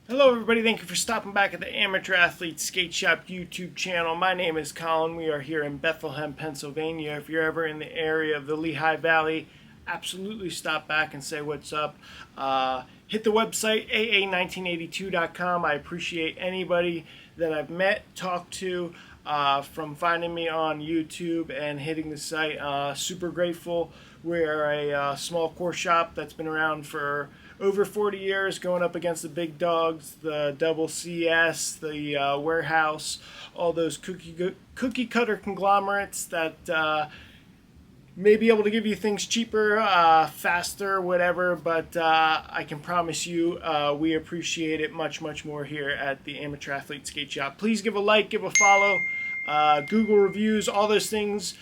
Hello everybody, thank you for stopping back at the Amateur Athlete Skate Shop YouTube channel. My name is Colin. We are here in Bethlehem, Pennsylvania. If you're ever in the area of the Lehigh Valley, absolutely stop back and say what's up. Hit the website aa1982.com. I appreciate anybody that I've met, talked to, from finding me on YouTube and hitting the site. Super grateful. We're a small core shop that's been around for over 40 years, going up against the big dogs, the double CS, the warehouse, all those cookie cutter conglomerates that may be able to give you things cheaper, faster, whatever, but I can promise you we appreciate it much, much more here at the Amateur Athlete Skate Shop. Please give a like, give a follow, Google reviews, all those things.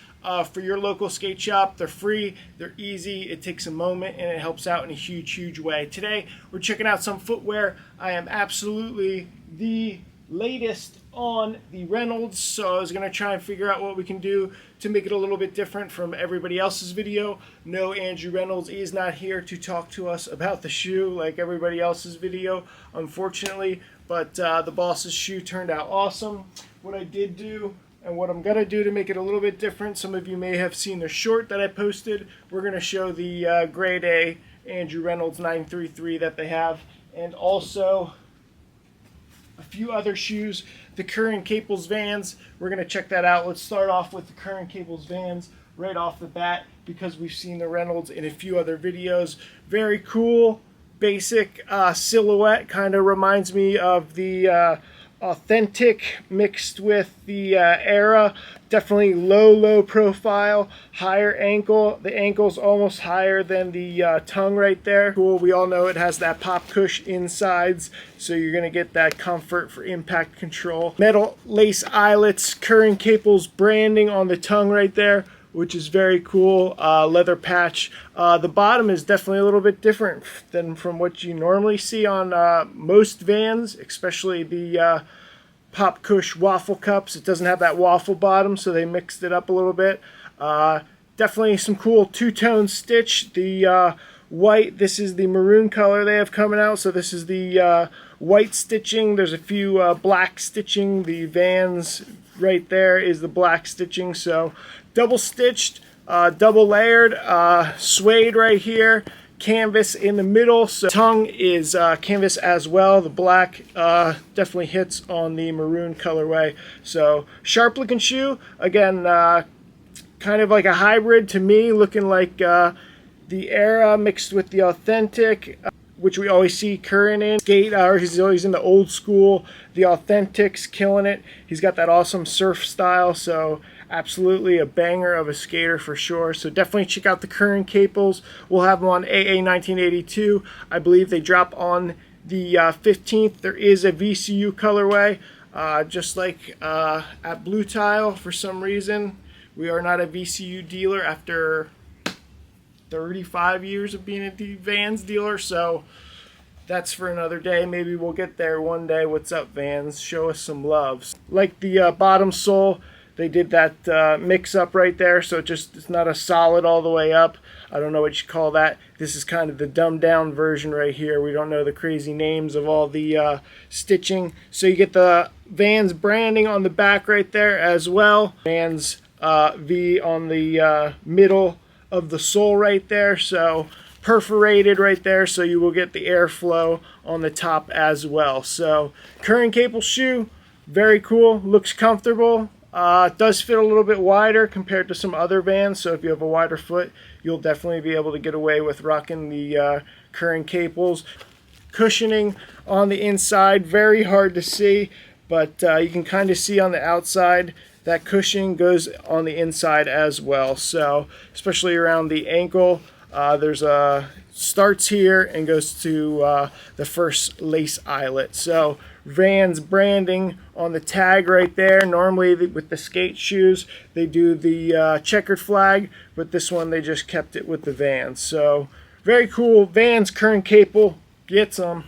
For your local skate shop. They're free, they're easy, it takes a moment, and it helps out in a huge, huge way. Today, we're checking out some footwear. I am absolutely the latest on the Reynolds, so I was going to try and figure out what we can do to make it a little bit different from everybody else's video. No, Andrew Reynolds is not here to talk to us about the shoe like everybody else's video, unfortunately, but the boss's shoe turned out awesome. What I did do and what I'm going to do to make it a little bit different, some of you may have seen the short that I posted. We're going to show the grade A Andrew Reynolds 933 that they have, and also a few other shoes. The Curren Caples Vans, we're going to check that out. Let's start off with the Curren Caples Vans right off the bat because we've seen the Reynolds in a few other videos. Very cool, basic silhouette, kind of reminds me of the Authentic mixed with the Era. Definitely low profile, higher ankle. The ankle's almost higher than the tongue right there. Cool. We all know it has that pop cush insides, so you're going to get that comfort for impact control. Metal lace eyelets, Curren Caples branding on the tongue right there, which is very cool. Leather patch. The bottom is definitely a little bit different than from what you normally see on most Vans, especially the Pop Cush waffle cups. It doesn't have that waffle bottom, so they mixed it up a little bit. Definitely some cool two-tone stitch. The white, this is the maroon color they have coming out, so this is the white stitching. There's a few black stitching. The Vans right there is the black stitching, so double stitched, double layered, suede right here, canvas in the middle, so tongue is canvas as well. The black definitely hits on the maroon colorway, so sharp looking shoe. Again, kind of like a hybrid to me, looking like the Era mixed with the Authentic, which we always see Curren in. Skate, he's always in the old school. The Authentic's killing it. He's got that awesome surf style, so absolutely a banger of a skater for sure. So definitely check out the Curren Caples. We'll have them on AA1982. I believe they drop on the 15th. There is a VCU colorway, just like at Blue Tile. For some reason, we are not a VCU dealer after 35 years of being a Vans dealer, so that's for another day. Maybe we'll get there one day. What's up, Vans? Show us some love. Like the bottom sole, they did that mix up right there, so it's not a solid all the way up. I don't know what you call that. This is kind of the dumbed down version right here. We don't know the crazy names of all the stitching. So you get the Vans branding on the back right there as well. Vans V on the middle of the sole right there, so perforated right there, so you will get the airflow on the top as well. So Curren Caples shoe, very cool, looks comfortable. It does fit a little bit wider compared to some other Vans, so if you have a wider foot, you'll definitely be able to get away with rocking the Curren Caples. Cushioning on the inside, very hard to see, but you can kind of see on the outside that cushioning goes on the inside as well. So especially around the ankle, there's a starts here and goes to the first lace eyelet. So Vans branding on the tag right there. Normally with the skate shoes they do the checkered flag, but this one they just kept it with the Vans. So very cool. Vans Curren Caples, get some.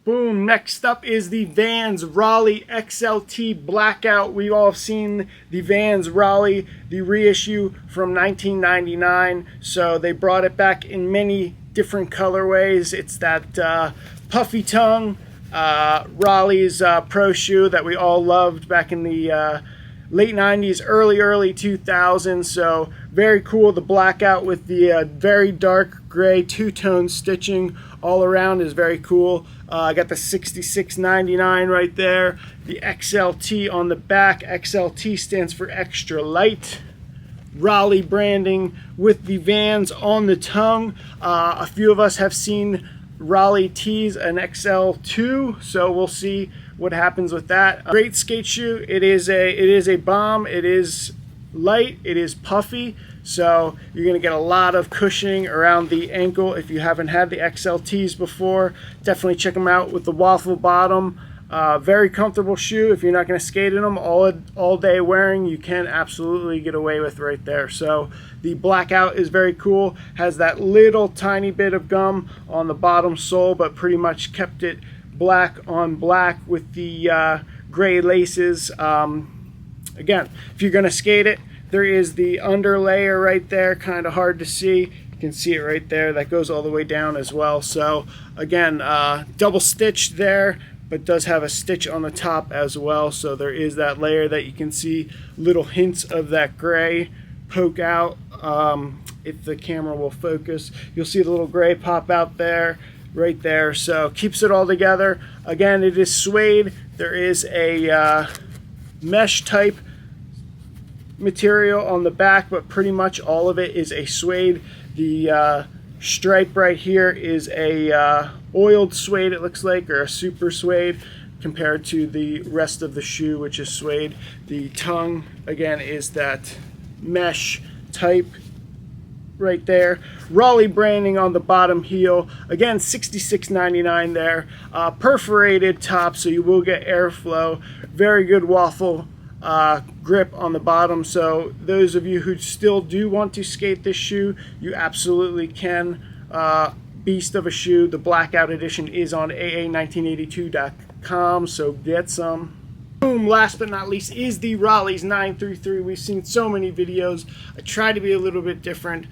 Boom, next up is the Vans Rowley XLT Blackout. We all have seen the Vans Rowley, the reissue from 1999. So they brought it back in many different colorways. It's that puffy tongue, Rowley's pro shoe that we all loved back in the late 90s, early 2000s. So very cool. The Blackout with the very dark gray two-tone stitching all around is very cool. I got the $66.99 right there. The XLT on the back. XLT stands for extra light. Rowley branding with the Vans on the tongue. A few of us have seen Rowley tease an XL2, so we'll see what happens with that. Great skate shoe. It is a bomb. It is light. It is puffy. So you're going to get a lot of cushioning around the ankle. If you haven't had the XLTs before, definitely check them out with the waffle bottom. Very comfortable shoe. If you're not going to skate in them all day wearing, you can absolutely get away with right there. So the Blackout is very cool. Has that little tiny bit of gum on the bottom sole, but pretty much kept it black on black with the gray laces. Again, if you're going to skate it, there is the under layer right there, kind of hard to see. You can see it right there. That goes all the way down as well. So again, double stitched there, but does have a stitch on the top as well. So there is that layer that you can see little hints of that gray poke out. If the camera will focus, you'll see the little gray pop out there, right there. So keeps it all together. Again, it is suede. There is a mesh type material on the back, but pretty much all of it is a suede. The stripe right here is a oiled suede, it looks like, or a super suede compared to the rest of the shoe, which is suede. The tongue again is that mesh type right there. Rowley branding on the bottom heel. Again, $66.99 there. Perforated top, so you will get airflow. Very good waffle grip on the bottom. So those of you who still do want to skate this shoe, you absolutely can. Beast of a shoe. The Blackout edition is on aa1982.com, so get some. Boom, last but not least is the Rowley's 933. We've seen so many videos. I try to be a little bit different.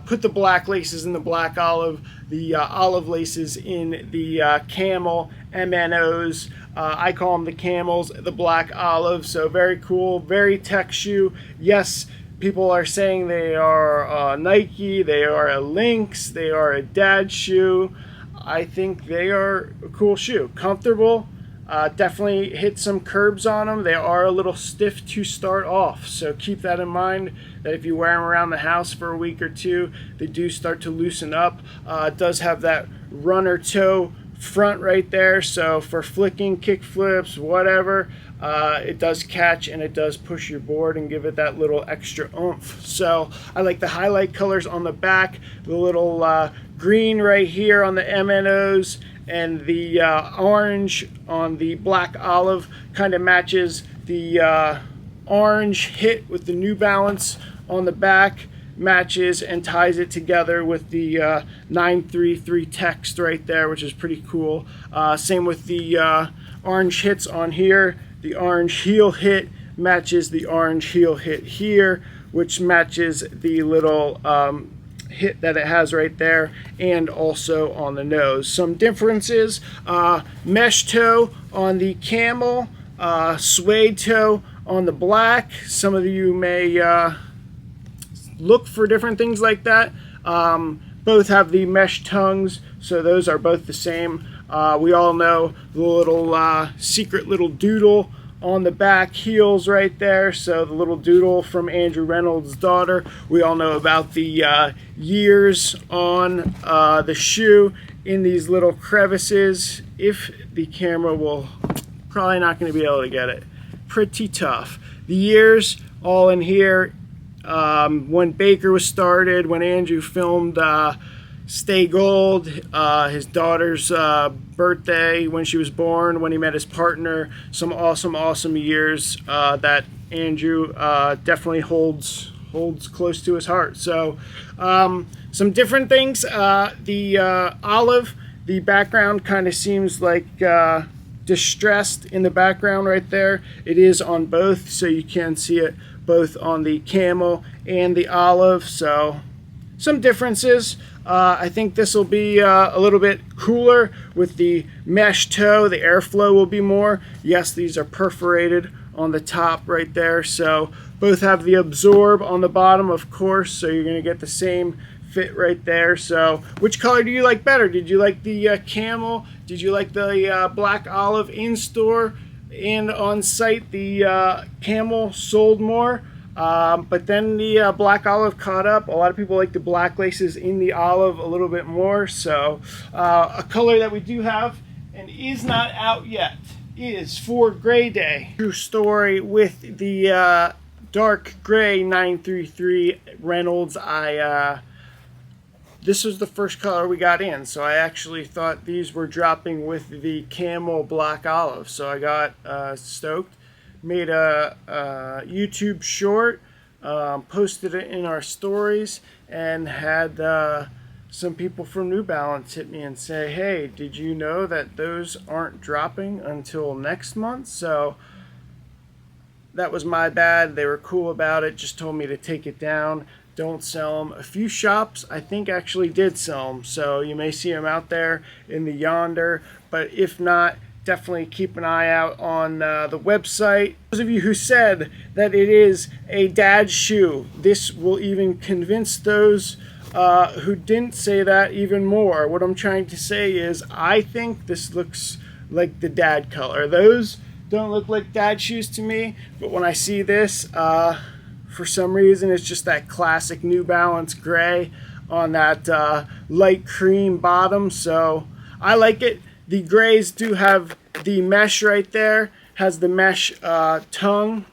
Put the black laces in the black olive, the olive laces in the camel MNOs. I call them the camels, the black olive. So very cool, very tech shoe. Yes, people are saying they are Nike, they are a Lynx, they are a dad shoe. I think they are a cool shoe. Comfortable. Definitely hit some curbs on them. They are a little stiff to start off, so keep that in mind, that if you wear them around the house for a week or two, they do start to loosen up. It does have that runner toe front right there, so for flicking, kick flips, whatever, it does catch and it does push your board and give it that little extra oomph. So I like the highlight colors on the back, the little green right here on the MNOs, and the orange on the black olive kind of matches the orange hit with the New Balance on the back, matches and ties it together with the 933 text right there, which is pretty cool. Same with the orange hits on here. The orange heel hit matches the orange heel hit here, which matches the little hit that it has right there, and also on the nose. Some differences: mesh toe on the camel, suede toe on the black. Some of you may look for different things like that. Both have the mesh tongues, so those are both the same. We all know the little secret little doodle on the back heels right there, so the little doodle from Andrew Reynolds' daughter. We all know about the years on the shoe in these little crevices. If the camera will, probably not going to be able to get it. Pretty tough. The years all in here. When Baker was started, when Andrew filmed Stay Gold, his daughter's birthday, when she was born, when he met his partner. Some awesome years that Andrew definitely holds close to his heart. So some different things. The olive, the background kind of seems like distressed in the background right there. It is on both, so you can see it both on the camel and the olive. So some differences. I think this will be a little bit cooler with the mesh toe. The airflow will be more. Yes, these are perforated on the top right there, so both have the absorb on the bottom, of course, so you're going to get the same fit right there. So which color do you like better? Did you like the camel? Did you like the black olive in store and on site? The camel sold more, but then the black olive caught up. A lot of people like the black laces in the olive a little bit more. So a color that we do have and is not out yet is for Gray Day. True story with the dark gray 933 Reynolds. This was the first color we got in, so I actually thought these were dropping with the camel black olive, so I got stoked. Made a YouTube short, posted it in our stories, and had some people from New Balance hit me and say, hey, did you know that those aren't dropping until next month? So that was my bad. They were cool about it, just told me to take it down, don't sell them. A few shops I think actually did sell them, so you may see them out there in the yonder, but if not, definitely keep an eye out on the website. Those of you who said that it is a dad shoe, this will even convince those who didn't say that even more. What I'm trying to say is I think this looks like the dad color. Those don't look like dad shoes to me, but when I see this, for some reason it's just that classic New Balance gray on that light cream bottom, so I like it. The grays do have the mesh right there, has the mesh tongue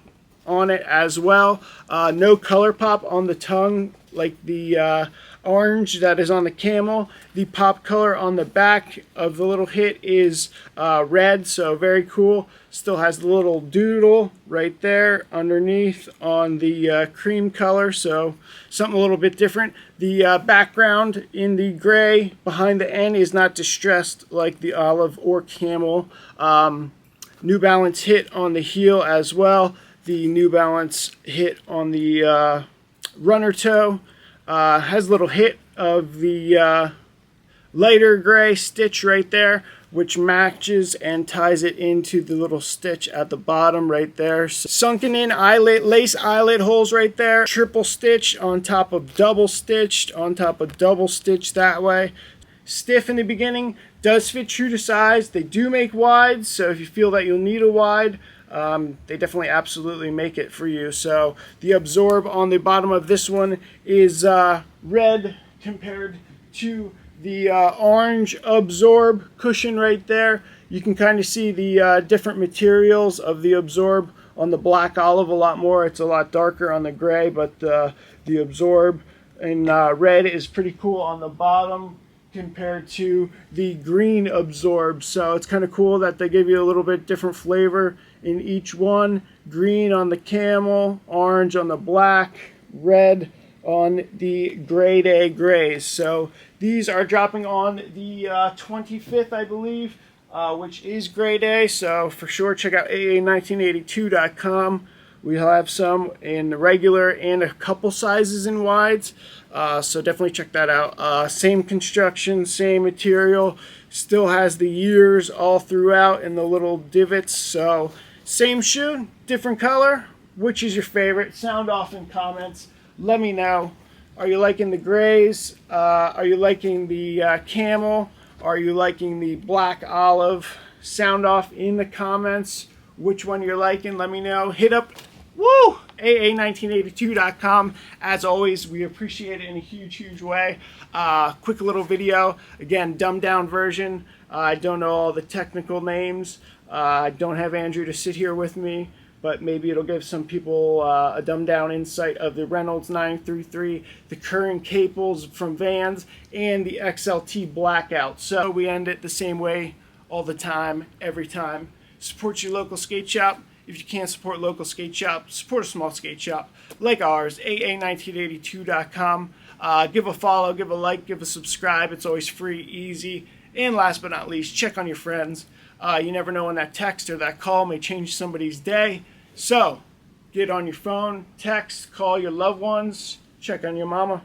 on it as well. No color pop on the tongue like the orange that is on the camel. The pop color on the back of the little hit is red, so very cool. Still has the little doodle right there underneath on the cream color, so something a little bit different. The background in the gray behind the N is not distressed like the olive or camel. New Balance hit on the heel as well. The New Balance hit on the runner toe. Has a little hit of the lighter gray stitch right there, which matches and ties it into the little stitch at the bottom right there. So sunken in eyelet, lace eyelet holes right there. Triple stitch on top of double stitched on top of double stitched that way. Stiff in the beginning, does fit true to size. They do make wides, so if you feel that you'll need a wide, they definitely absolutely make it for you. So the absorb on the bottom of this one is red compared to the orange absorb cushion right there. You can kind of see the different materials of the absorb on the black olive a lot more. It's a lot darker on the gray, but the absorb in red is pretty cool on the bottom compared to the green absorb. So it's kind of cool that they give you a little bit different flavor in each one. Green on the camel, orange on the black, red on the Gray Day grays. So these are dropping on the 25th, I believe, which is Gray Day. So for sure, check out AA1982.com. We have some in regular and a couple sizes in wides. So definitely check that out. Same construction, same material. Still has the years all throughout and the little divots. So same shoe, different color. Which is your favorite? Sound off in comments. Let me know. Are you liking the grays? Are you liking the camel? Are you liking the black olive? Sound off in the comments which one you're liking. Let me know. Hit up AA1982.com. As always, we appreciate it in a huge way. Quick little video. Again, dumbed down version. I don't know all the technical names. I don't have Andrew to sit here with me, but maybe it'll give some people a dumbed down insight of the Reynolds 933, the Curren Caples from Vans, and the XLT Blackout. So we end it the same way all the time, every time. Support your local skate shop. If you can't support local skate shop, support a small skate shop like ours, AA1982.com. Give a follow, give a like, give a subscribe. It's always free, easy. And last but not least, check on your friends. You never know when that text or that call may change somebody's day. So get on your phone, text, call your loved ones, check on your mama.